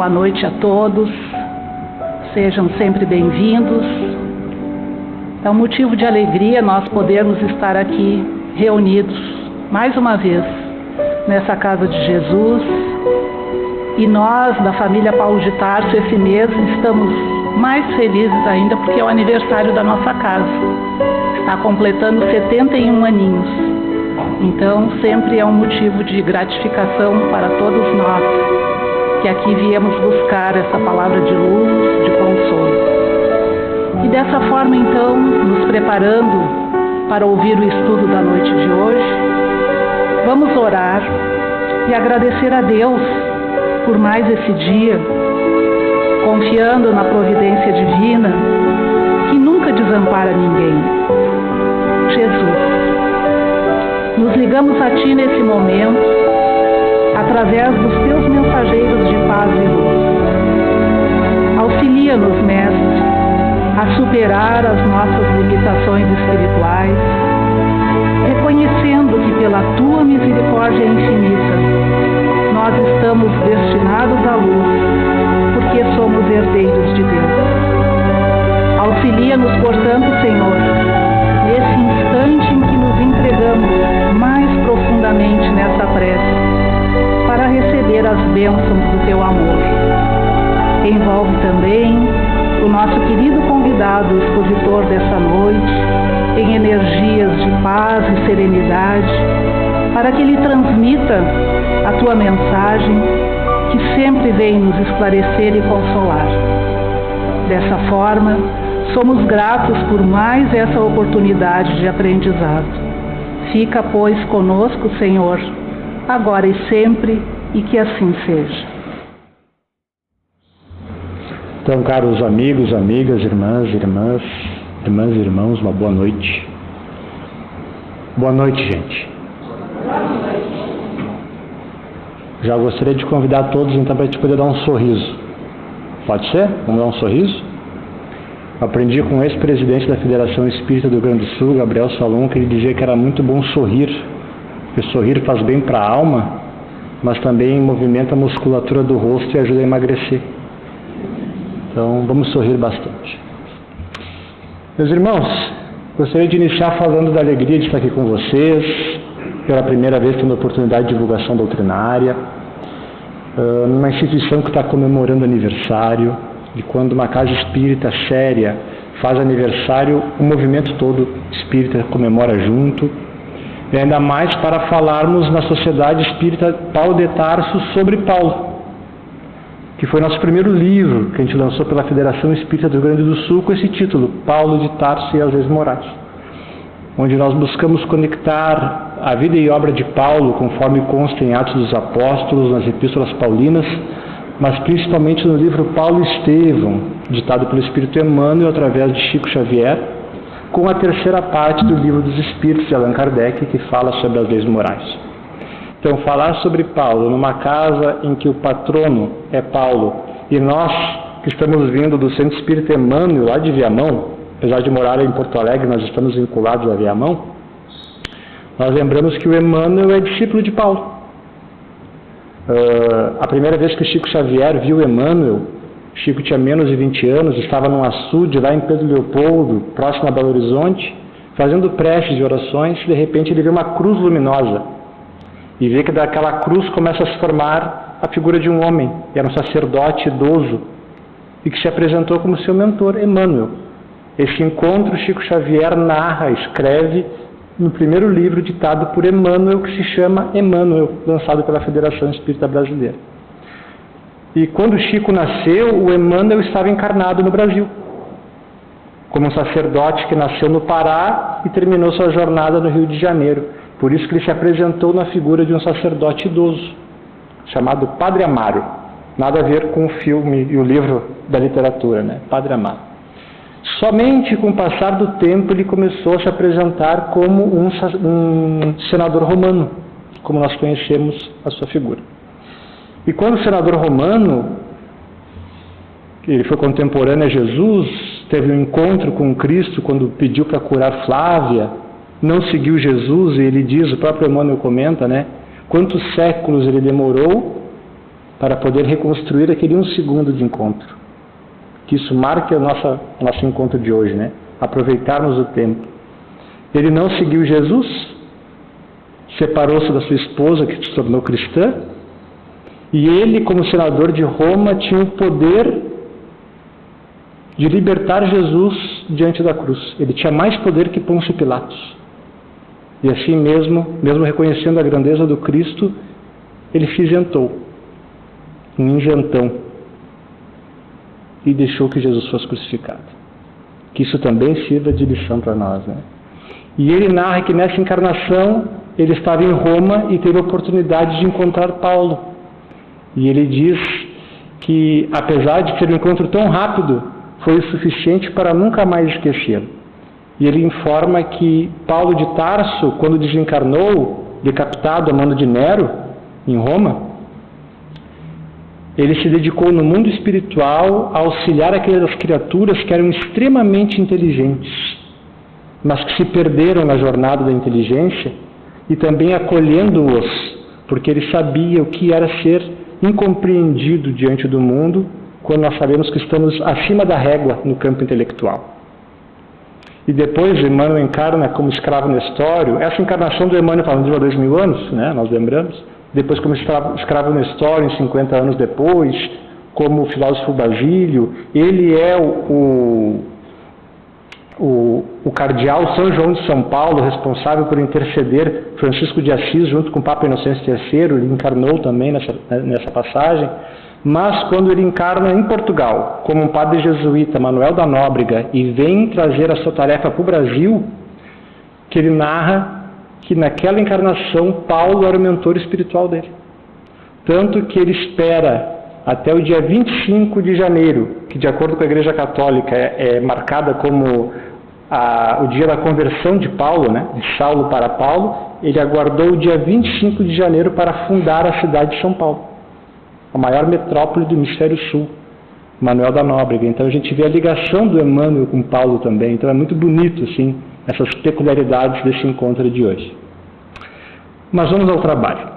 boa noite a todos, sejam sempre bem-vindos. É um motivo de alegria nós podermos estar aqui reunidos mais uma vez nessa casa de Jesus. E nós, da família Paulo de Tarso, esse mês estamos mais felizes ainda porque é o aniversário da nossa casa. Está completando 71 aninhos. Então, sempre é um motivo de gratificação para todos nós que aqui viemos buscar essa palavra de luz, de consolo. E dessa forma, então, nos preparando para ouvir o estudo da noite de hoje, vamos orar e agradecer a Deus por mais esse dia, confiando na providência divina que nunca desampara ninguém. Jesus, nos ligamos a Ti nesse momento, através dos Teus mensageiros de paz e luz. Auxilia-nos, Mestre, a superar as nossas limitações espirituais, reconhecendo que pela Tua misericórdia infinita, nós estamos destinados à luz, porque somos herdeiros de Deus. Auxilia-nos, portanto, Senhor, nesse instante em que nos entregamos mais profundamente nessa prece, para receber as bênçãos do Teu amor. Envolve também o nosso querido convidado, expositor dessa noite, em energias de paz e serenidade, para que ele transmita a Tua mensagem, que sempre vem nos esclarecer e consolar. Dessa forma, somos gratos por mais essa oportunidade de aprendizado. Fica, pois, conosco, Senhor, agora e sempre, e que assim seja. Então, caros amigos, amigas, irmãs e irmãos, uma boa noite. Boa noite, gente. Já gostaria de convidar todos, então, para a gente poder dar um sorriso. Pode ser? Vamos dar um sorriso? Aprendi com o ex-presidente da Federação Espírita do Rio Grande do Sul, Gabriel Salom, que ele dizia que era muito bom sorrir, porque sorrir faz bem para a alma, mas também movimenta a musculatura do rosto e ajuda a emagrecer. Então, vamos sorrir bastante. Meus irmãos, gostaria de iniciar falando da alegria de estar aqui com vocês, pela primeira vez tendo a oportunidade de divulgação doutrinária, numa instituição que está comemorando aniversário, de quando uma casa espírita séria faz aniversário, o movimento todo espírita comemora junto, e ainda mais para falarmos na Sociedade Espírita Paulo de Tarso sobre Paulo, que foi nosso primeiro livro que a gente lançou pela Federação Espírita do Rio Grande do Sul com esse título, Paulo de Tarso e as Leis Morais, onde nós buscamos conectar a vida e obra de Paulo, conforme consta em Atos dos Apóstolos, nas Epístolas Paulinas, mas principalmente no livro Paulo e Estevão, ditado pelo Espírito Emmanuel através de Chico Xavier, com a terceira parte do Livro dos Espíritos de Allan Kardec, que fala sobre as leis morais. Então, falar sobre Paulo numa casa em que o patrono é Paulo, e nós que estamos vindo do Centro Espírita Emmanuel, lá de Viamão, apesar de morar em Porto Alegre, nós estamos vinculados a Viamão, nós lembramos que o Emmanuel é discípulo de Paulo. A primeira vez que o Chico Xavier viu Emmanuel, Chico tinha menos de 20 anos, estava num açude lá em Pedro Leopoldo, próximo a Belo Horizonte, fazendo preces de orações, e de repente ele vê uma cruz luminosa, e vê que daquela cruz começa a se formar a figura de um homem, que era um sacerdote idoso, e que se apresentou como seu mentor, Emmanuel. Esse encontro Chico Xavier narra, escreve, no primeiro livro ditado por Emmanuel, que se chama Emmanuel, lançado pela Federação Espírita Brasileira. E quando Chico nasceu, o Emmanuel estava encarnado no Brasil, como um sacerdote que nasceu no Pará e terminou sua jornada no Rio de Janeiro. Por isso que ele se apresentou na figura de um sacerdote idoso, chamado Padre Amaro. Nada a ver com o filme e o livro da literatura, né? Padre Amaro. Somente com o passar do tempo ele começou a se apresentar como um senador romano, como nós conhecemos a sua figura. E quando o senador romano, ele foi contemporâneo a Jesus, teve um encontro com Cristo quando pediu para curar Flávia, não seguiu Jesus, e ele diz, o próprio Emmanuel comenta, né, quantos séculos ele demorou para poder reconstruir aquele 1 segundo de encontro. Que isso marque o nosso encontro de hoje, né? Aproveitarmos o tempo. Ele não seguiu Jesus, separou-se da sua esposa, que se tornou cristã, e ele, como senador de Roma, tinha o poder de libertar Jesus diante da cruz. Ele tinha mais poder que Pôncio Pilatos. E assim mesmo reconhecendo a grandeza do Cristo, ele se isentou, um isentão, e deixou que Jesus fosse crucificado. Que isso também sirva de lição para nós, né? E ele narra que nessa encarnação ele estava em Roma e teve a oportunidade de encontrar Paulo. E ele diz que, apesar de ser um encontro tão rápido, foi o suficiente para nunca mais esquecê-lo. E ele informa que Paulo de Tarso, quando desencarnou, decapitado a mano de Nero, em Roma, ele se dedicou no mundo espiritual a auxiliar aquelas criaturas que eram extremamente inteligentes, mas que se perderam na jornada da inteligência, e também acolhendo-os, porque ele sabia o que era ser incompreendido diante do mundo, quando nós sabemos que estamos acima da régua no campo intelectual. E depois Emmanuel encarna como escravo Nestório. Essa encarnação do Emmanuel falando de 2000 anos, né, nós lembramos, depois como escravo Nestório, 50 anos depois, como o filósofo Basílio. Ele é o cardeal São João de São Paulo, responsável por interceder Francisco de Assis junto com o Papa Inocêncio III. Ele encarnou também nessa passagem. Mas quando ele encarna em Portugal, como um padre jesuíta, Manuel da Nóbrega, e vem trazer a sua tarefa para o Brasil, que ele narra que naquela encarnação Paulo era o mentor espiritual dele. Tanto que ele espera até o dia 25 de janeiro, que de acordo com a Igreja Católica é marcada como o dia da conversão de Paulo, né, de Saulo para Paulo. Ele aguardou o dia 25 de janeiro para fundar a cidade de São Paulo, a maior metrópole do Hemisfério Sul, Manuel da Nóbrega. Então a gente vê a ligação do Emmanuel com Paulo também. Então é muito bonito, assim, essas peculiaridades desse encontro de hoje. Mas vamos ao trabalho.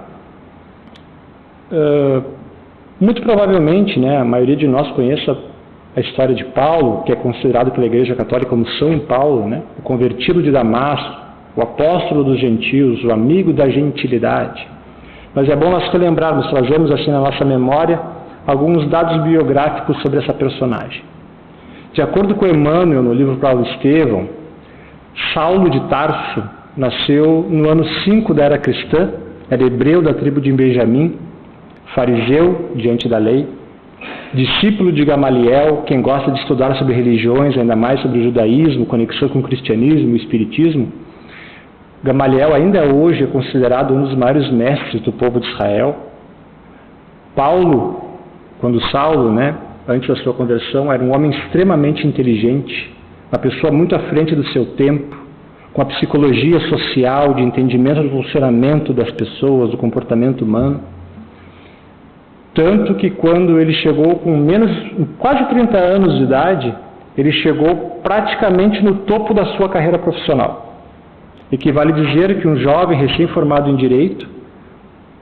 Muito provavelmente, né, a maioria de nós conhece a história de Paulo, que é considerado pela Igreja Católica como São Paulo, né, o convertido de Damasco, o apóstolo dos gentios, o amigo da gentilidade. Mas é bom nós relembrarmos, trazemos assim na nossa memória alguns dados biográficos sobre essa personagem. De acordo com Emmanuel, no livro Paulo Estevão, Saulo de Tarso nasceu no ano 5 da era cristã, era hebreu da tribo de Benjamim, fariseu diante da lei, discípulo de Gamaliel. Quem gosta de estudar sobre religiões, ainda mais sobre o judaísmo, conexão com o cristianismo e o espiritismo, Gamaliel ainda hoje é considerado um dos maiores mestres do povo de Israel. Paulo, quando Saulo, né, antes da sua conversão, era um homem extremamente inteligente, uma pessoa muito à frente do seu tempo, com a psicologia social, de entendimento do funcionamento das pessoas, do comportamento humano. Tanto que quando ele chegou com quase 30 anos de idade, ele chegou praticamente no topo da sua carreira profissional. Equivale dizer que um jovem recém-formado em Direito,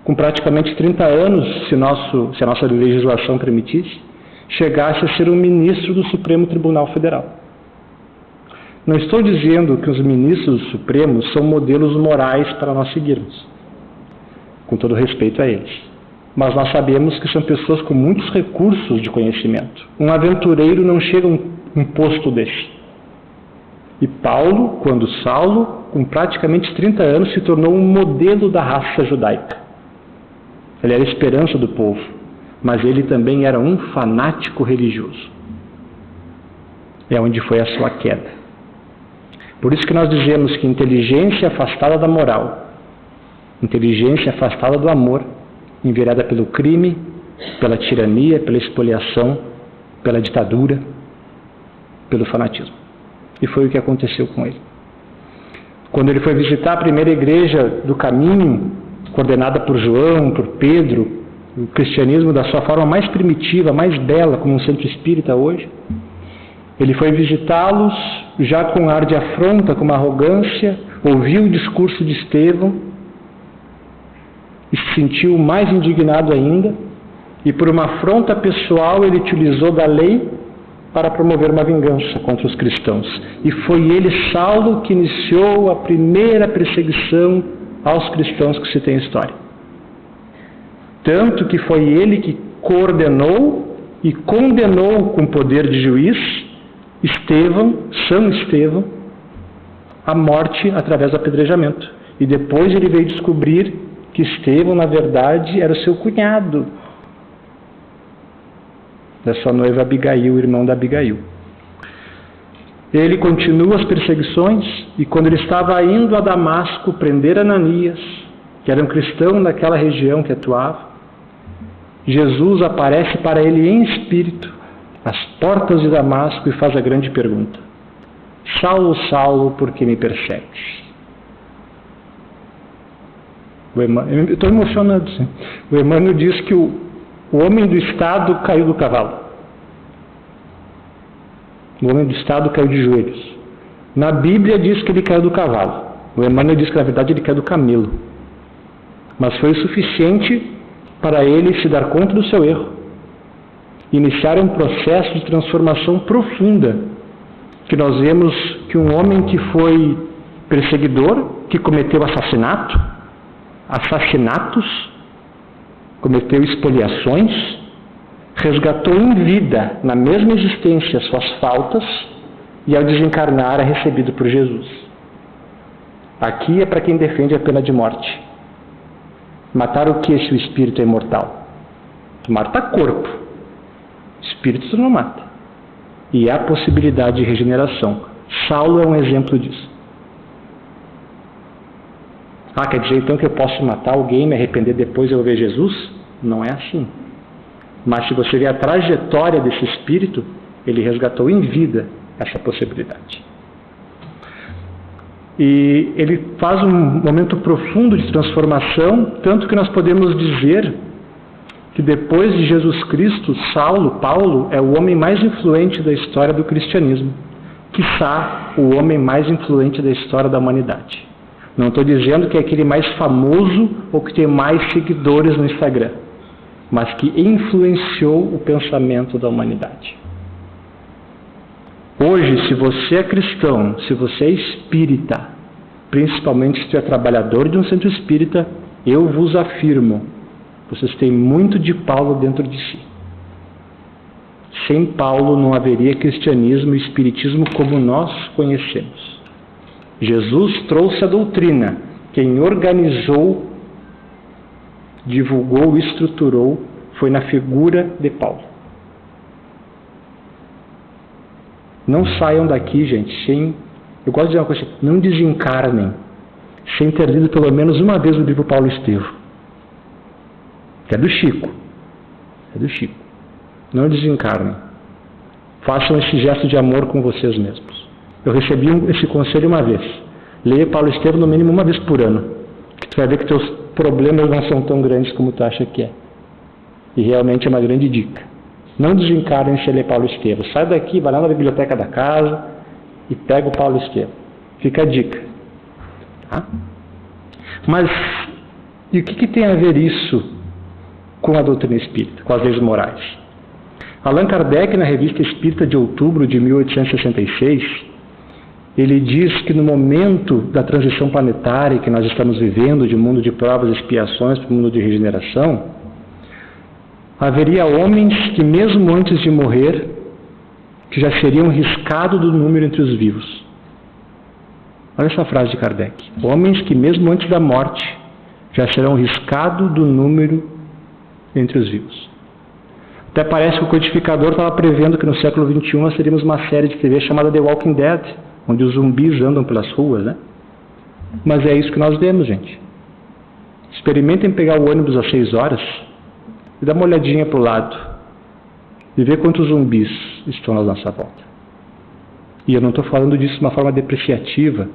com praticamente 30 anos, se a nossa legislação permitisse, chegasse a ser um ministro do Supremo Tribunal Federal. Não estou dizendo que os ministros do Supremo são modelos morais para nós seguirmos, com todo respeito a eles. Mas nós sabemos que são pessoas com muitos recursos de conhecimento. Um aventureiro não chega a um posto desse. E Paulo, quando Saulo, com praticamente 30 anos, se tornou um modelo da raça judaica. Ele era a esperança do povo, mas ele também era um fanático religioso. É onde foi a sua queda. Por isso que nós dizemos que inteligência afastada da moral, inteligência afastada do amor, envereda pelo crime, pela tirania, pela expoliação, pela ditadura, pelo fanatismo. E foi o que aconteceu com ele. Quando ele foi visitar a primeira igreja do caminho, coordenada por João, por Pedro, o cristianismo da sua forma mais primitiva, mais bela, como um centro espírita hoje, ele foi visitá-los já com ar de afronta, com uma arrogância, ouviu o discurso de Estevão e se sentiu mais indignado ainda, E por uma afronta pessoal ele utilizou da lei para promover uma vingança contra os cristãos. E foi ele, Saulo, que iniciou a primeira perseguição aos cristãos que se tem história. Tanto que foi ele que coordenou e condenou com poder de juiz São Estevão, à morte através do apedrejamento. E depois ele veio descobrir que Estevão, na verdade, era o seu cunhado, da sua noiva Abigail, irmão da Abigail. Ele continua as perseguições, e quando ele estava indo a Damasco prender Ananias, que era um cristão naquela região que atuava, Jesus aparece para ele em espírito, às portas de Damasco, e faz a grande pergunta: Saulo, Saulo, por que me persegues? Eu estou emocionado, sim. O Emmanuel diz que o homem do Estado caiu do cavalo. O homem do Estado caiu de joelhos. Na Bíblia diz que ele caiu do cavalo. O Emmanuel diz que na verdade ele caiu do camelo. Mas foi o suficiente para ele se dar conta do seu erro. Iniciar um processo de transformação profunda. Que nós vemos que um homem que foi perseguidor, que cometeu assassinatos, cometeu expoliações, resgatou em vida, na mesma existência, suas faltas, e ao desencarnar é recebido por Jesus. Aqui é para quem defende a pena de morte. Matar o que se o espírito é imortal? Mata corpo. Espírito não mata. E há possibilidade de regeneração. Saulo é um exemplo disso. Quer dizer então que eu posso matar alguém e me arrepender depois eu ver Jesus? Não é assim. Mas se você ver a trajetória desse espírito, ele resgatou em vida essa possibilidade. E ele faz um momento profundo de transformação, tanto que nós podemos dizer que depois de Jesus Cristo, Paulo, é o homem mais influente da história do cristianismo. Quiçá o homem mais influente da história da humanidade. Não estou dizendo que é aquele mais famoso ou que tem mais seguidores no Instagram, mas que influenciou o pensamento da humanidade. Hoje, se você é cristão, se você é espírita, principalmente se você é trabalhador de um centro espírita, eu vos afirmo, vocês têm muito de Paulo dentro de si. Sem Paulo não haveria cristianismo e espiritismo como nós conhecemos. Jesus trouxe a doutrina. Quem organizou, divulgou e estruturou foi na figura de Paulo. Não saiam daqui, gente, eu gosto de dizer uma coisa, não desencarnem sem ter lido pelo menos uma vez o livro Paulo Estevo, que é do Chico. Não desencarnem. Façam esse gesto de amor com vocês mesmos. Eu recebi esse conselho uma vez. Leia Paulo Estevo no mínimo uma vez por ano, que tu vai ver que teus problemas não são tão grandes como tu acha que é. E realmente é uma grande dica. Não desencarnem se ler Paulo Estevo. Sai daqui, vai lá na biblioteca da casa e pega o Paulo Estevo. Fica a dica. Tá? Mas, e o que tem a ver isso com a doutrina espírita, com as leis morais? Allan Kardec, na Revista Espírita de outubro de 1866, ele diz que no momento da transição planetária que nós estamos vivendo, de mundo de provas e expiações para o mundo de regeneração, haveria homens que mesmo antes de morrer, que já seriam riscados do número entre os vivos. Olha essa frase de Kardec. Homens que mesmo antes da morte, já serão riscados do número entre os vivos. Até parece que o codificador estava prevendo que no século XXI nós teríamos uma série de TV chamada The Walking Dead, onde os zumbis andam pelas ruas, né? Mas é isso que nós vemos, gente. Experimentem pegar o ônibus às 6 horas e dar uma olhadinha para o lado e ver quantos zumbis estão à nossa volta. E eu não estou falando disso de uma forma depreciativa,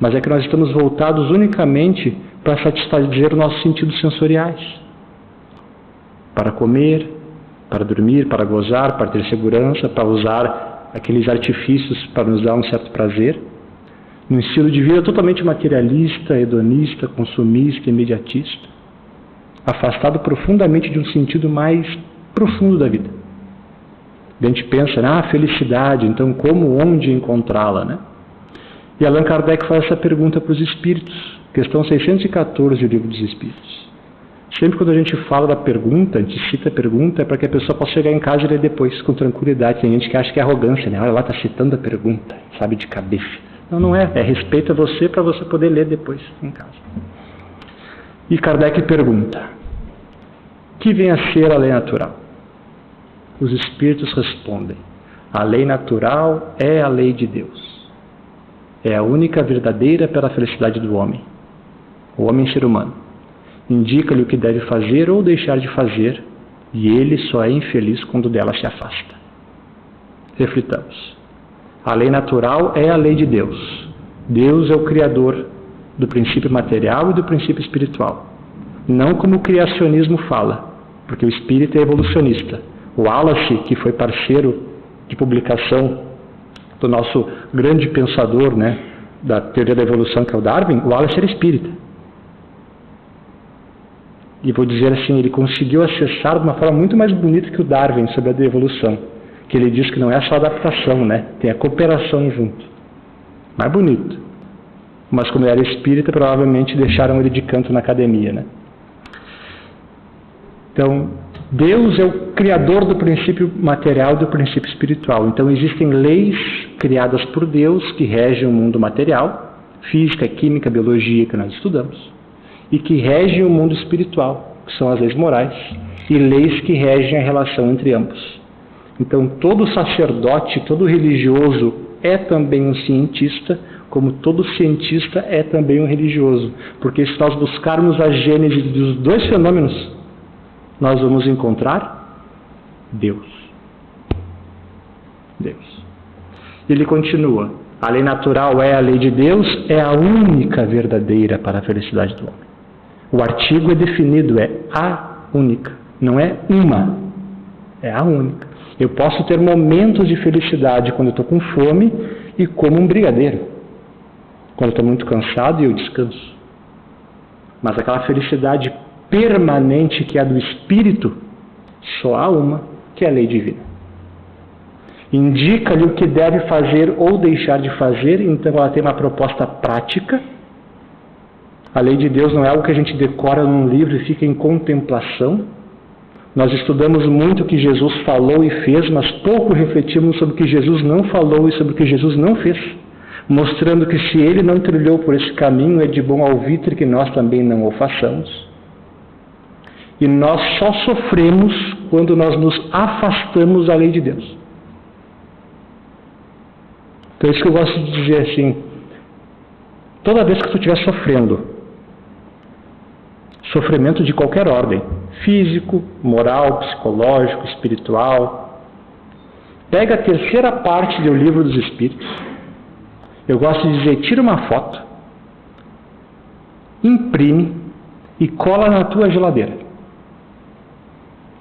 mas é que nós estamos voltados unicamente para satisfazer os nossos sentidos sensoriais. Para comer, para dormir, para gozar, para ter segurança, para usar aqueles artifícios para nos dar um certo prazer, num estilo de vida totalmente materialista, hedonista, consumista, imediatista. afastado profundamente de um sentido mais profundo da vida. A gente pensa, felicidade, então como, onde encontrá-la, né? E Allan Kardec faz essa pergunta para os espíritos, questão 614 do Livro dos Espíritos. Sempre quando a gente fala da pergunta, a gente cita a pergunta, é para que a pessoa possa chegar em casa e ler depois, com tranquilidade. Tem gente que acha que é arrogância, né? Olha lá, está citando a pergunta, sabe de cabeça. Não, não é. É respeito a você para você poder ler depois em casa. E Kardec pergunta, que vem a ser a lei natural? Os espíritos respondem, a lei natural é a lei de Deus. É a única verdadeira para a felicidade do homem. O homem ser humano. Indica-lhe o que deve fazer ou deixar de fazer, e ele só é infeliz quando dela se afasta. Reflitamos. A lei natural é a lei de Deus. Deus é o Criador do princípio material e do princípio espiritual. Não como o criacionismo fala, porque o espírito é evolucionista. O Wallace, que foi parceiro de publicação do nosso grande pensador, né, da teoria da evolução, que é o Darwin, o Wallace era espírita. E vou dizer assim, ele conseguiu acessar de uma forma muito mais bonita que o Darwin sobre a evolução, que ele diz que não é só adaptação, né, tem a cooperação junto. Mais bonito. Mas como ele era espírita, provavelmente deixaram ele de canto na academia, né. Então, Deus é o criador do princípio material e do princípio espiritual. Então existem leis criadas por Deus que regem o mundo material, física, química, biologia, que nós estudamos, e que regem o mundo espiritual, que são as leis morais, e leis que regem a relação entre ambos. Então todo sacerdote, todo religioso é também um cientista, como todo cientista é também um religioso, porque se nós buscarmos a gênese dos dois fenômenos, nós vamos encontrar Deus. Deus. Ele continua, a lei natural é a lei de Deus, é a única verdadeira para a felicidade do homem. O artigo é definido, é a única, não é uma, é a única. Eu posso ter momentos de felicidade quando eu estou com fome e como um brigadeiro. Quando eu estou muito cansado e eu descanso. Mas aquela felicidade permanente que é a do Espírito, só há uma, que é a lei divina. Indica-lhe o que deve fazer ou deixar de fazer, então ela tem uma proposta prática. A lei de Deus não é algo que a gente decora num livro e fica em contemplação. Nós estudamos muito o que Jesus falou e fez, mas pouco refletimos sobre o que Jesus não falou e sobre o que Jesus não fez, mostrando que se ele não trilhou por esse caminho, é de bom alvitre que nós também não o façamos. E nós só sofremos quando nós nos afastamos da lei de Deus. Então é isso que eu gosto de dizer assim, toda vez que tu estiver sofrendo, sofrimento de qualquer ordem, físico, moral, psicológico, espiritual, pega a terceira parte do Livro dos Espíritos, eu gosto de dizer, tira uma foto, imprime e cola na tua geladeira.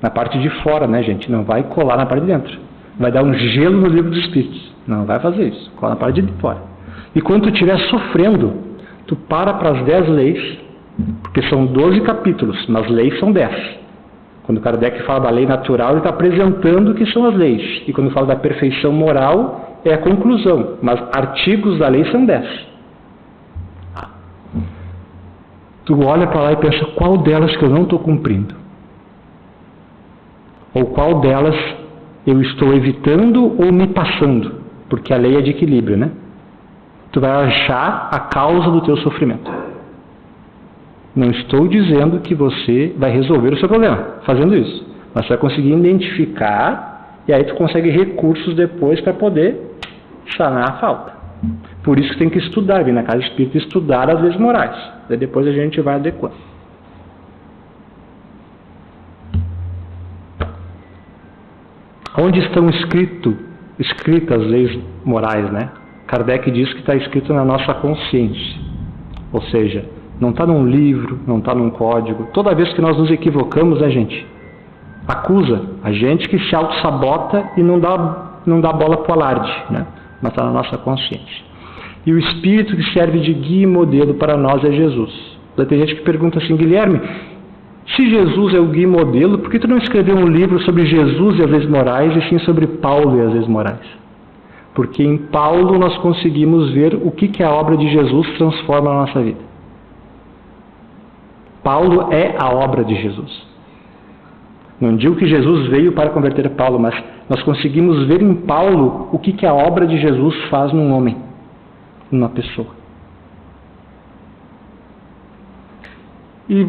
Na parte de fora, né, gente? Não vai colar na parte de dentro. Vai dar um gelo no Livro dos Espíritos. Não vai fazer isso. Cola na parte de fora. E quando tu estiver sofrendo, tu para as 10 leis, porque são 12 capítulos, mas leis são 10. Quando Kardec fala da lei natural, ele está apresentando o que são as leis. E quando fala da perfeição moral, é a conclusão. Mas artigos da lei são 10. Tu olha para lá e pensa, qual delas que eu não estou cumprindo? Ou qual delas eu estou evitando ou me passando? Porque a lei é de equilíbrio, né? Tu vai achar a causa do teu sofrimento. Não estou dizendo que você vai resolver o seu problema fazendo isso. Mas você vai conseguir identificar e aí tu consegue recursos depois para poder sanar a falta. Por isso que tem que estudar, vir na casa espírita estudar as leis morais. Daí depois a gente vai adequando. Onde estão escritas as leis morais, né? Kardec diz que está escrito na nossa consciência. Ou seja, não está num livro, não está num código. Toda vez que nós nos equivocamos, né, gente? Acusa a gente que se auto-sabota e não dá bola para o alarde, né? Mas está na nossa consciência. E o Espírito que serve de guia e modelo para nós é Jesus. Tem gente que pergunta assim, Guilherme, Se Jesus é o guia e modelo, por que tu não escreveu um livro sobre Jesus e as leis morais e sim sobre Paulo e as leis morais? Porque em Paulo nós conseguimos ver o que a obra de Jesus transforma na nossa vida. Paulo é a obra de Jesus. Não digo que Jesus veio para converter Paulo, mas nós conseguimos ver em Paulo o que a obra de Jesus faz num homem, numa pessoa. E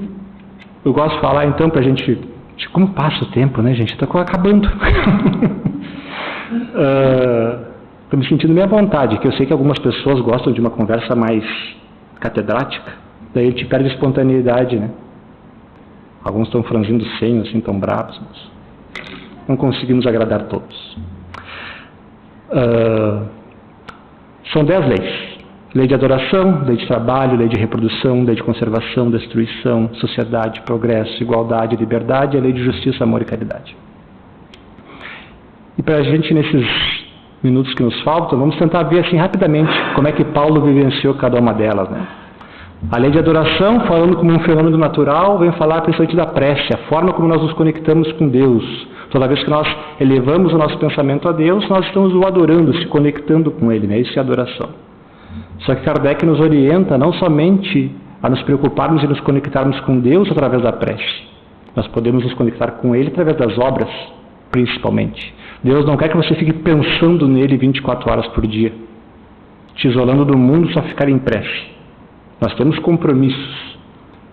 eu gosto de falar então para a gente, de como passa o tempo, né, gente? Está acabando. Estou me sentindo meio à vontade, que eu sei que algumas pessoas gostam de uma conversa mais catedrática, daí a gente perde a espontaneidade, né? Alguns estão franzindo o senho, assim, tão bravos, mas não conseguimos agradar todos. São 10 leis. Lei de adoração, lei de trabalho, lei de reprodução, lei de conservação, destruição, sociedade, progresso, igualdade, liberdade, a lei de justiça, amor e caridade. E para a gente, nesses minutos que nos faltam, vamos tentar ver assim rapidamente como é que Paulo vivenciou cada uma delas, né? A lei de adoração, falando como um fenômeno natural, vem falar principalmente da prece, a forma como nós nos conectamos com Deus. Toda vez que nós elevamos o nosso pensamento a Deus, nós estamos o adorando, se conectando com Ele, né? Isso é adoração. Só que Kardec nos orienta não somente a nos preocuparmos e nos conectarmos com Deus através da prece. Nós podemos nos conectar com Ele através das obras, principalmente. Deus não quer que você fique pensando nele 24 horas por dia, te isolando do mundo só ficar em prece. Nós temos compromissos,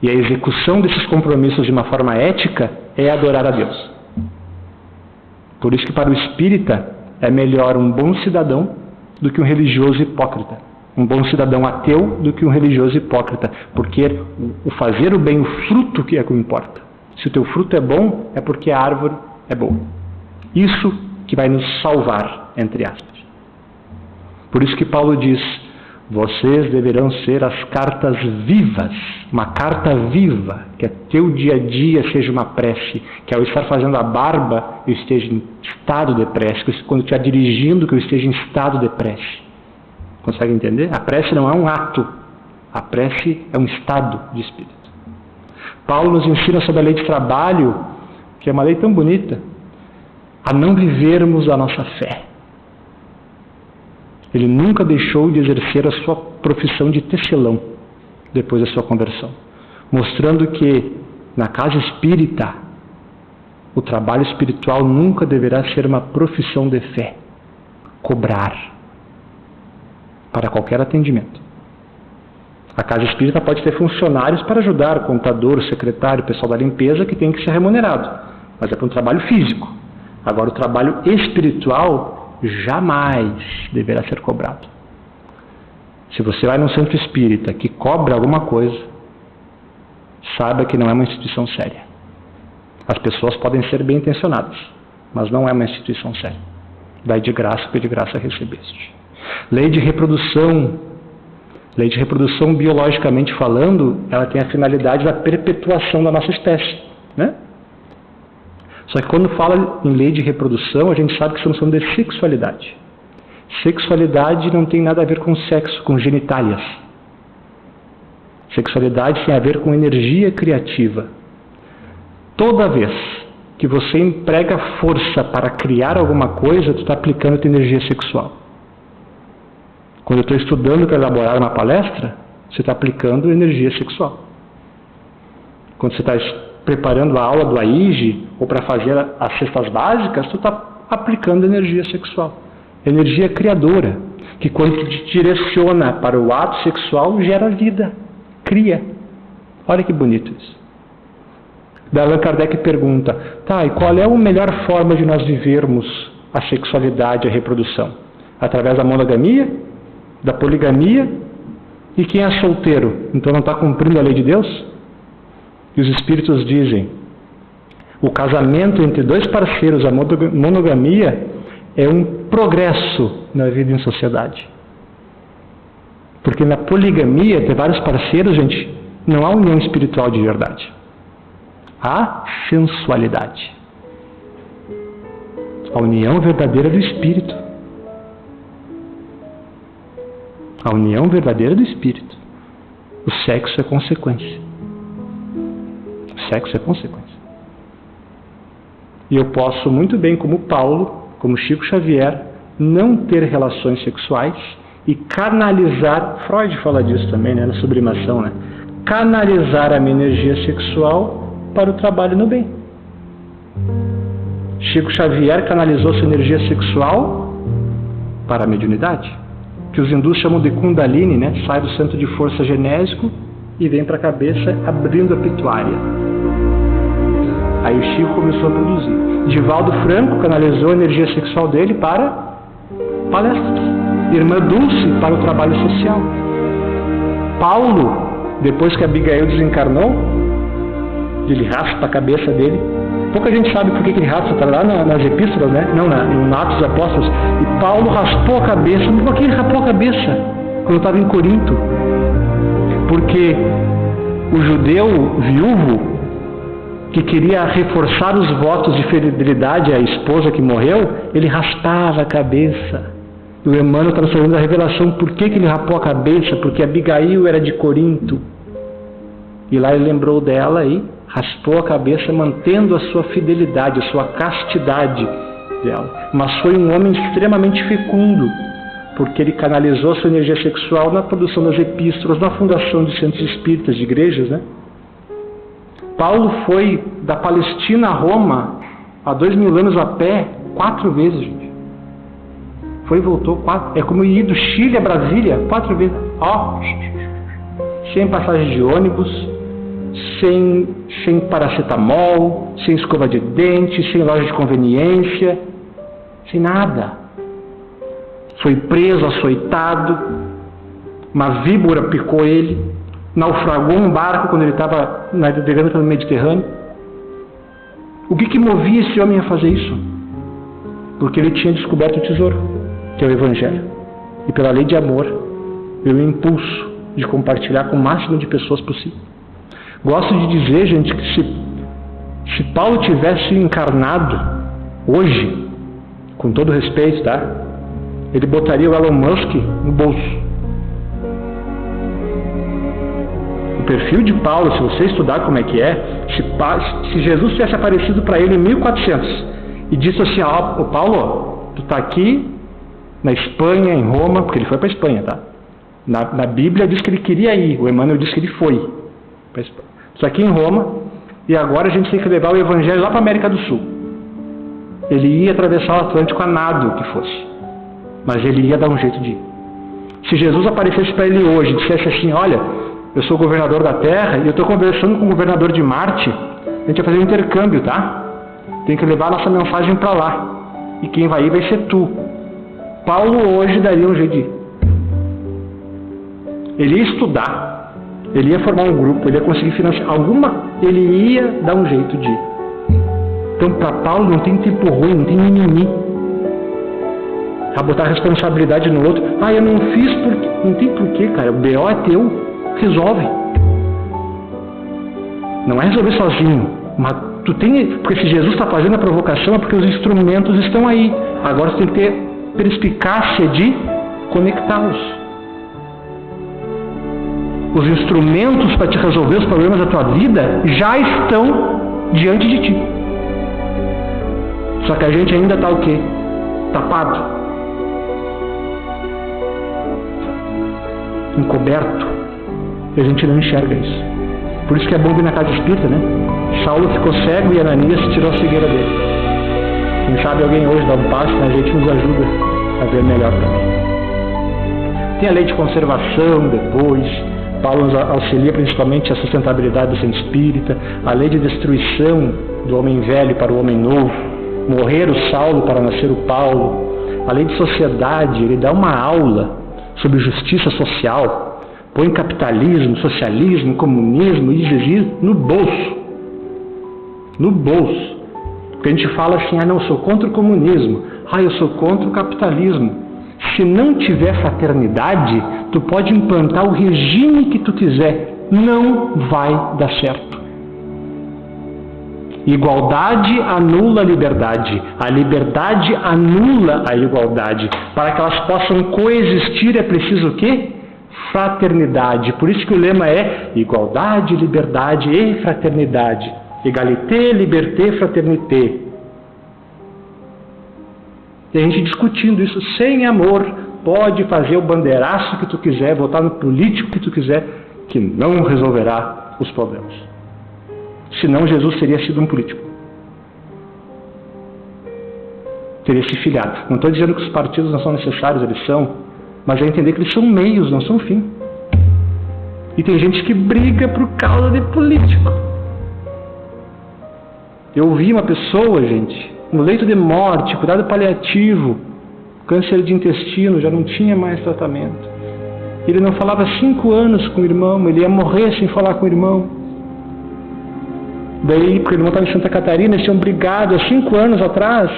e a execução desses compromissos de uma forma ética é adorar a Deus. Por isso que para o espírita é melhor um bom cidadão do que um religioso hipócrita. Um bom cidadão ateu do que um religioso hipócrita, porque o fazer o bem, o fruto que é que importa. Se o teu fruto é bom, é porque a árvore é boa. Isso que vai nos salvar, entre aspas. Por isso que Paulo diz: vocês deverão ser as cartas vivas, uma carta viva, que é teu dia a dia seja uma prece, que ao estar fazendo a barba eu esteja em estado de prece, que quando eu estiver dirigindo que eu esteja em estado de prece. Consegue entender? A prece não é um ato, a prece é um estado de espírito. Paulo nos ensina sobre a lei de trabalho, que é uma lei tão bonita, a não vivermos a nossa fé. Ele nunca deixou de exercer a sua profissão de tecelão depois da sua conversão, mostrando que na casa espírita o trabalho espiritual nunca deverá ser uma profissão de fé, cobrar para qualquer atendimento. A casa espírita pode ter funcionários para ajudar, contador, secretário, pessoal da limpeza, que tem que ser remunerado, mas é para um trabalho físico. Agora, o trabalho espiritual jamais deverá ser cobrado. Se você vai num centro espírita que cobra alguma coisa, saiba que não é uma instituição séria. As pessoas podem ser bem intencionadas, mas não é uma instituição séria. Dai de graça, porque de graça recebeste. Lei de reprodução. Lei de reprodução, biologicamente falando, ela tem a finalidade da perpetuação da nossa espécie, né? Só que quando fala em lei de reprodução, a gente sabe que estamos falando de sexualidade. Sexualidade não tem nada a ver com sexo, com genitálias. Sexualidade tem a ver com energia criativa. Toda vez que você emprega força para criar alguma coisa, tu está aplicando a tua energia sexual. Quando eu estou estudando para elaborar uma palestra, você está aplicando energia sexual. Quando você está preparando a aula do AIGE, ou para fazer as cestas básicas, tu está aplicando energia sexual. Energia criadora, que quando te direciona para o ato sexual, gera vida, cria. Olha que bonito isso. Daí Allan Kardec pergunta, tá, e qual é a melhor forma de nós vivermos a sexualidade, a reprodução? Através da monogamia? Da poligamia? E quem é solteiro, então não está cumprindo a lei de Deus? E os espíritos dizem, o casamento entre dois parceiros, a monogamia, é um progresso na vida em sociedade. Porque na poligamia, ter vários parceiros, gente, não há união espiritual de verdade. Há sensualidade. A união verdadeira do espírito. A união verdadeira do espírito. O sexo é consequência. sexo é consequência. E eu posso muito bem, como Paulo, como Chico Xavier, não ter relações sexuais e canalizar, Freud fala disso também, né, na sublimação, né? Canalizar a minha energia sexual para o trabalho no bem. Chico Xavier canalizou sua energia sexual para a mediunidade, que os hindus chamam de Kundalini, né? Sai do centro de força genésico e vem para a cabeça abrindo a pituária. Aí o Chico começou a produzir. Divaldo Franco canalizou a energia sexual dele para palestras. Irmã Dulce para o trabalho social. Paulo, depois que Abigail desencarnou, ele raspa a cabeça dele. Pouca gente sabe por que ele raspa, está lá nas epístolas, né? Não, no Atos dos Apóstolos. E Paulo raspou a cabeça. Mas por que ele raspou a cabeça quando estava em Corinto? Porque o judeu viúvo que queria reforçar os votos de fidelidade à esposa que morreu, ele raspava a cabeça. E o Emmanuel está nos fazendo a revelação por que ele raspou a cabeça, porque Abigail era de Corinto. E lá ele lembrou dela e raspou a cabeça, mantendo a sua fidelidade, a sua castidade dela. Mas foi um homem extremamente fecundo, porque ele canalizou a sua energia sexual na produção das epístolas, na fundação de centros espíritas, de igrejas, né? Paulo foi da Palestina a Roma, há 2000 anos a pé, 4 vezes, gente. Foi e voltou 4. É como ir do Chile a Brasília 4 vezes. Ó, sem passagem de ônibus, sem paracetamol, sem escova de dente, sem loja de conveniência, sem nada. Foi preso, açoitado, uma víbora picou ele, naufragou um barco quando ele estava navegando pelo Mediterrâneo. O que movia esse homem a fazer isso? Porque ele tinha descoberto o tesouro, que é o Evangelho. E pela lei de amor, veio o impulso de compartilhar com o máximo de pessoas possível. Gosto de dizer, gente, que se Paulo tivesse encarnado hoje, com todo respeito, tá? Ele botaria o Elon Musk no bolso. O perfil de Paulo, se você estudar como é que é, se Jesus tivesse aparecido para ele em 1400 e disse assim, ó, Paulo, tu está aqui na Espanha, em Roma, porque ele foi para a Espanha, tá? Na Bíblia diz que ele queria ir, o Emmanuel diz que ele foi para a Espanha. Tu está aqui em Roma e agora a gente tem que levar o Evangelho lá para a América do Sul. Ele ia atravessar o Atlântico a nado que fosse, mas ele ia dar um jeito de ir. Se Jesus aparecesse para ele hoje e dissesse assim, olha, eu sou o governador da Terra e eu estou conversando com o governador de Marte, a gente vai fazer um intercâmbio, tá? Tem que levar a nossa mensagem para lá. E quem vai ir vai ser tu. Paulo hoje daria um jeito de ir. Ele ia estudar, ele ia formar um grupo, ele ia conseguir financiar ele ia dar um jeito de ir. Então para Paulo não tem tempo ruim, não tem mimimi. A botar a responsabilidade no outro. Ah, eu não fiz porque... Não tem porquê, cara. O BO é teu. Resolve. Não é resolver sozinho, mas tu tem, porque se Jesus está fazendo a provocação é porque os instrumentos estão aí. Agora você tem que ter perspicácia de conectá-los. Os instrumentos para te resolver os problemas da tua vida já estão diante de ti. Só que a gente ainda está o quê? Tapado, encoberto. E a gente não enxerga isso. Por isso que é bom vir na casa espírita, né? Saulo ficou cego e Ananias tirou a cegueira dele. Quem sabe alguém hoje dá um passo, a gente nos ajuda a ver melhor também. Tem a lei de conservação depois. Paulo nos auxilia principalmente a sustentabilidade do centro espírita. A lei de destruição do homem velho para o homem novo. Morrer o Saulo para nascer o Paulo. A lei de sociedade, ele dá uma aula sobre justiça social. Põe capitalismo, socialismo, comunismo, islamismo no bolso. No bolso. Porque a gente fala assim, eu sou contra o comunismo. Eu sou contra o capitalismo. Se não tiver fraternidade, tu pode implantar o regime que tu quiser. Não vai dar certo. Igualdade anula a liberdade. A liberdade anula a igualdade. Para que elas possam coexistir é preciso o quê? fraternidade. Por isso que o lema é igualdade, liberdade e fraternidade. Égalité, liberté, fraternité. E a gente discutindo isso sem amor, pode fazer o bandeiraço que tu quiser, votar no político que tu quiser, que não resolverá os problemas. Senão Jesus teria sido um político. Teria se filiado. Não estou dizendo que os partidos não são necessários, eles são, mas é entender que eles são meios, não são fim. E tem gente que briga por causa de político. Eu vi uma pessoa, gente, no leito de morte, cuidado paliativo, câncer de intestino, já não tinha mais tratamento. Ele não falava 5 anos com o irmão, ele ia morrer sem falar com o irmão. Daí, porque o irmão estava em Santa Catarina, eles tinham brigado há 5 anos atrás,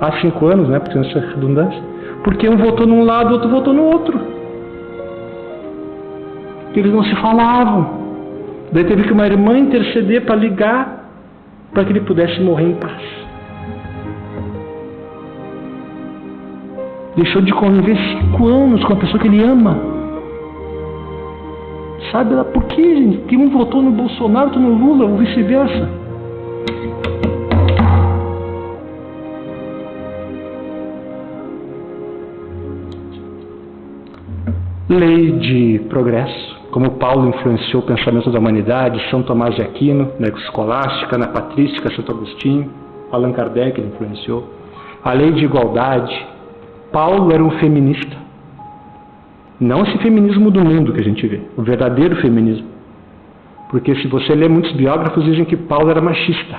há 5 anos, né, porque isso é redundância, porque um votou num lado, o outro votou no outro. Eles não se falavam. Daí teve que uma irmã interceder para ligar, para que ele pudesse morrer em paz. Deixou de conviver 5 anos com a pessoa que ele ama. Sabe lá por quê, gente? Porque um votou no Bolsonaro, outro no Lula, ou vice-versa. Lei de progresso, como Paulo influenciou o pensamento da humanidade, São Tomás de Aquino, na escolástica, na patrística, Santo Agostinho, Allan Kardec influenciou. A lei de igualdade. Paulo era um feminista. Não esse feminismo do mundo que a gente vê, o verdadeiro feminismo. Porque se você lê muitos biógrafos, dizem que Paulo era machista.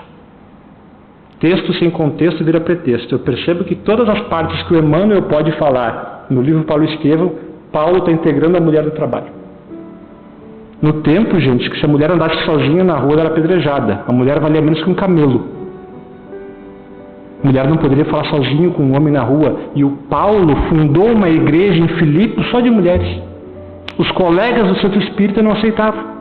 Texto sem contexto vira pretexto. Eu percebo que todas as partes que o Emmanuel pode falar no livro Paulo Estevão, Paulo está integrando a mulher do trabalho. No tempo, gente, que se a mulher andasse sozinha na rua, ela era apedrejada. A mulher valia menos que um camelo. A mulher não poderia falar sozinho com um homem na rua. E o Paulo fundou uma igreja em Filipe só de mulheres. Os colegas do Santo Espírito não aceitavam.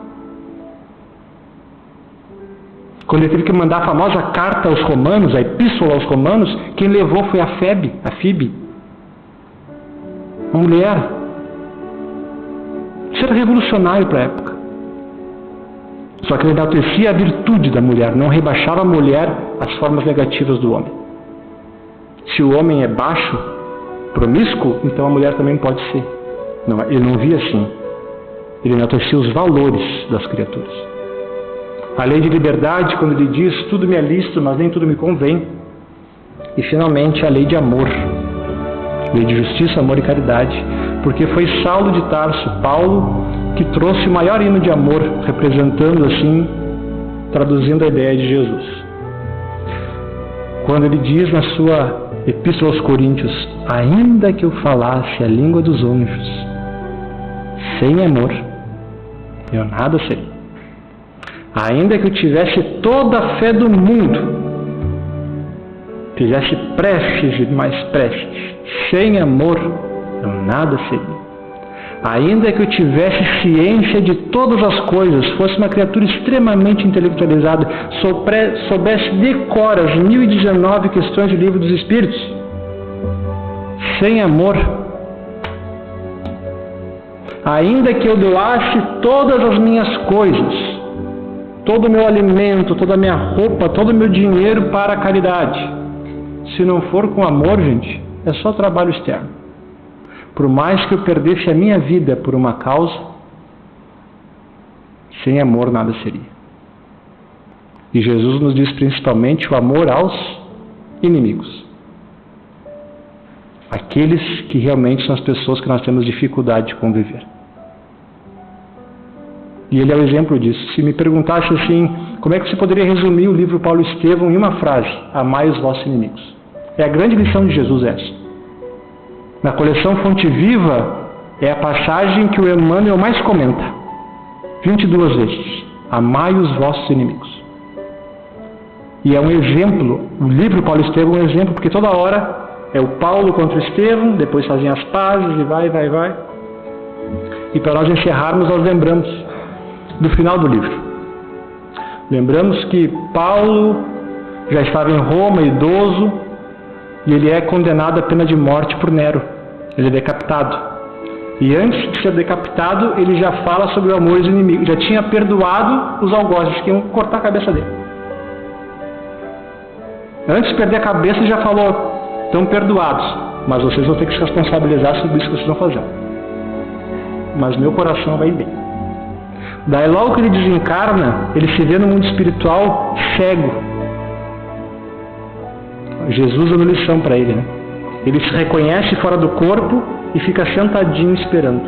Quando ele teve que mandar a famosa carta aos romanos, a epístola aos romanos, quem levou foi a Febe, uma mulher. Isso era revolucionário para a época. Só que ele enaltecia a virtude da mulher, não rebaixava a mulher às formas negativas do homem. Se o homem é baixo, promíscuo, então a mulher também pode ser. Não, ele não via assim. Ele enaltecia os valores das criaturas. A lei de liberdade, quando ele diz, tudo me é lícito, mas nem tudo me convém. E finalmente a lei de amor. Lei de justiça, amor e caridade. Porque foi Saulo de Tarso, Paulo, que trouxe o maior hino de amor, representando assim, traduzindo a ideia de Jesus. Quando ele diz na sua Epístola aos Coríntios, ainda que eu falasse a língua dos anjos, sem amor, eu nada seria. Ainda que eu tivesse toda a fé do mundo, fizesse preces e mais preces, sem amor, eu nada seria. Ainda que eu tivesse ciência de todas as coisas, fosse uma criatura extremamente intelectualizada, soubesse de cor as 1019 questões do Livro dos Espíritos, sem amor, ainda que eu doasse todas as minhas coisas, todo o meu alimento, toda a minha roupa, todo o meu dinheiro para a caridade, se não for com amor, gente, é só trabalho externo. Por mais que eu perdesse a minha vida por uma causa, sem amor nada seria. E Jesus nos diz principalmente o amor aos inimigos. Aqueles que realmente são as pessoas que nós temos dificuldade de conviver. E ele é o exemplo disso. Se me perguntasse assim, como é que você poderia resumir o livro Paulo Estevão em uma frase? Amai os vossos inimigos. É a grande lição de Jesus essa. Na coleção Fonte Viva, é a passagem que o Emmanuel mais comenta. 22 vezes. Amai os vossos inimigos. E é um exemplo, o livro Paulo Estevão é um exemplo, porque toda hora é o Paulo contra o Estevão, depois fazem as pazes e vai. E para nós encerrarmos, nós lembramos do final do livro. Lembramos que Paulo já estava em Roma, idoso, e ele é condenado à pena de morte por Nero. Ele é decapitado. E antes de ser decapitado, ele já fala sobre o amor aos inimigos. Já tinha perdoado os algozes que iam cortar a cabeça dele. Antes de perder a cabeça, ele já falou: estão perdoados, mas vocês vão ter que se responsabilizar sobre isso que vocês estão fazendo. Mas meu coração vai bem. Daí logo que ele desencarna, ele se vê no mundo espiritual cego. Jesus dando lição para ele, né? Ele se reconhece fora do corpo e fica sentadinho esperando.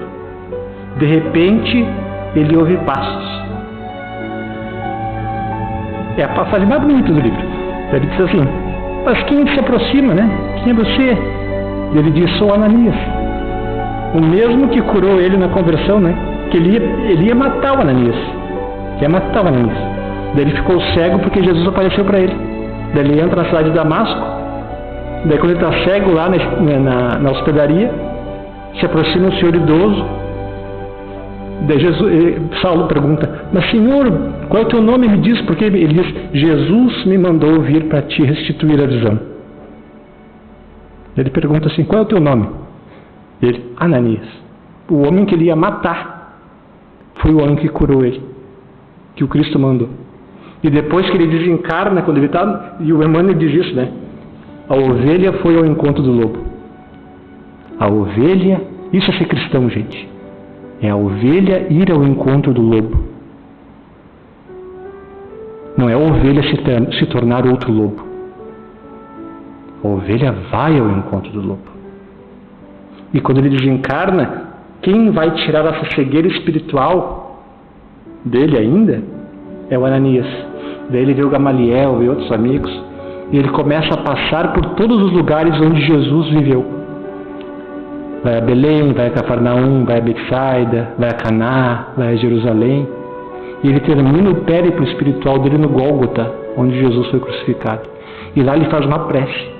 De repente, ele ouve passos. É a passagem mais bonita do livro. Ele diz assim: mas quem se aproxima, né? Quem é você? E ele diz: sou Ananias. O mesmo que curou ele na conversão, né? Que ele ia matar o Ananias. Ia matar o Ananias. Daí ele ficou cego porque Jesus apareceu para ele. Daí ele entra na cidade de Damasco. Daí quando ele está cego lá na hospedaria, se aproxima um senhor idoso. Daí Saulo pergunta: mas Senhor, qual é o teu nome? Me diz. Porque ele diz: Jesus me mandou vir para te restituir a visão. Ele pergunta assim: qual é o teu nome? Ele: Ananias. O homem que ele ia matar foi o homem que curou ele, que o Cristo mandou. E depois que ele desencarna, quando ele está, e o Emmanuel diz isso, né? A ovelha foi ao encontro do lobo. A ovelha, isso é ser cristão, gente. É a ovelha ir ao encontro do lobo. Não é a ovelha se tornar outro lobo. A ovelha vai ao encontro do lobo. E quando ele desencarna, quem vai tirar essa cegueira espiritual dele ainda é o Ananias. Daí ele vê o Gamaliel, vê outros amigos, e ele começa a passar por todos os lugares onde Jesus viveu. Vai a Belém, vai a Cafarnaum, vai a Betsaida, vai a Caná, vai a Jerusalém. E ele termina o périplo espiritual dele no Gólgota, onde Jesus foi crucificado. E lá ele faz uma prece.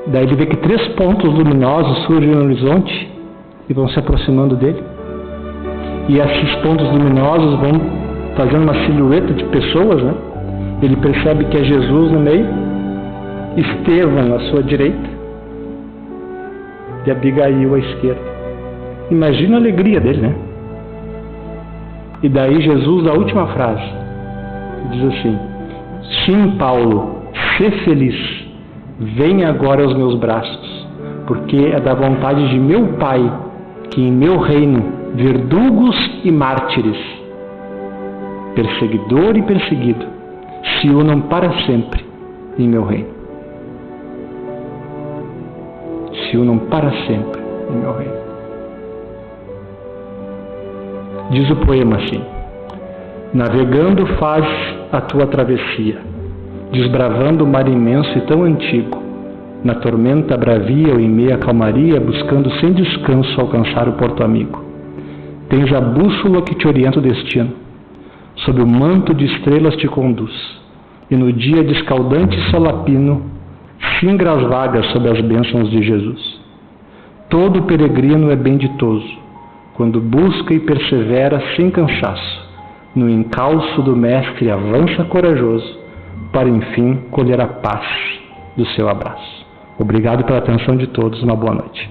Daí ele vê que 3 pontos luminosos surgem no horizonte e vão se aproximando dele. E esses pontos luminosos vão fazendo uma silhueta de pessoas, né? Ele percebe que é Jesus no meio, Estevão à sua direita e Abigail à esquerda. Imagina a alegria dele, né? E daí Jesus, a última frase, diz assim: sim, Paulo, sê feliz. Venha agora aos meus braços, porque é da vontade de meu Pai que em meu reino verdugos e mártires, perseguidor e perseguido, se unam para sempre em meu reino. Se unam para sempre em meu reino. Diz o poema assim: navegando faz a tua travessia, desbravando o mar imenso e tão antigo, na tormenta bravia ou em meia calmaria, buscando sem descanso alcançar o porto amigo. Tens a bússola que te orienta o destino, sob o manto de estrelas te conduz, e no dia de escaldante solapino, singra as vagas sob as bênçãos de Jesus. Todo peregrino é benditoso, quando busca e persevera sem cansaço, no encalço do Mestre avança corajoso, para enfim colher a paz do seu abraço. Obrigado pela atenção de todos, uma boa noite.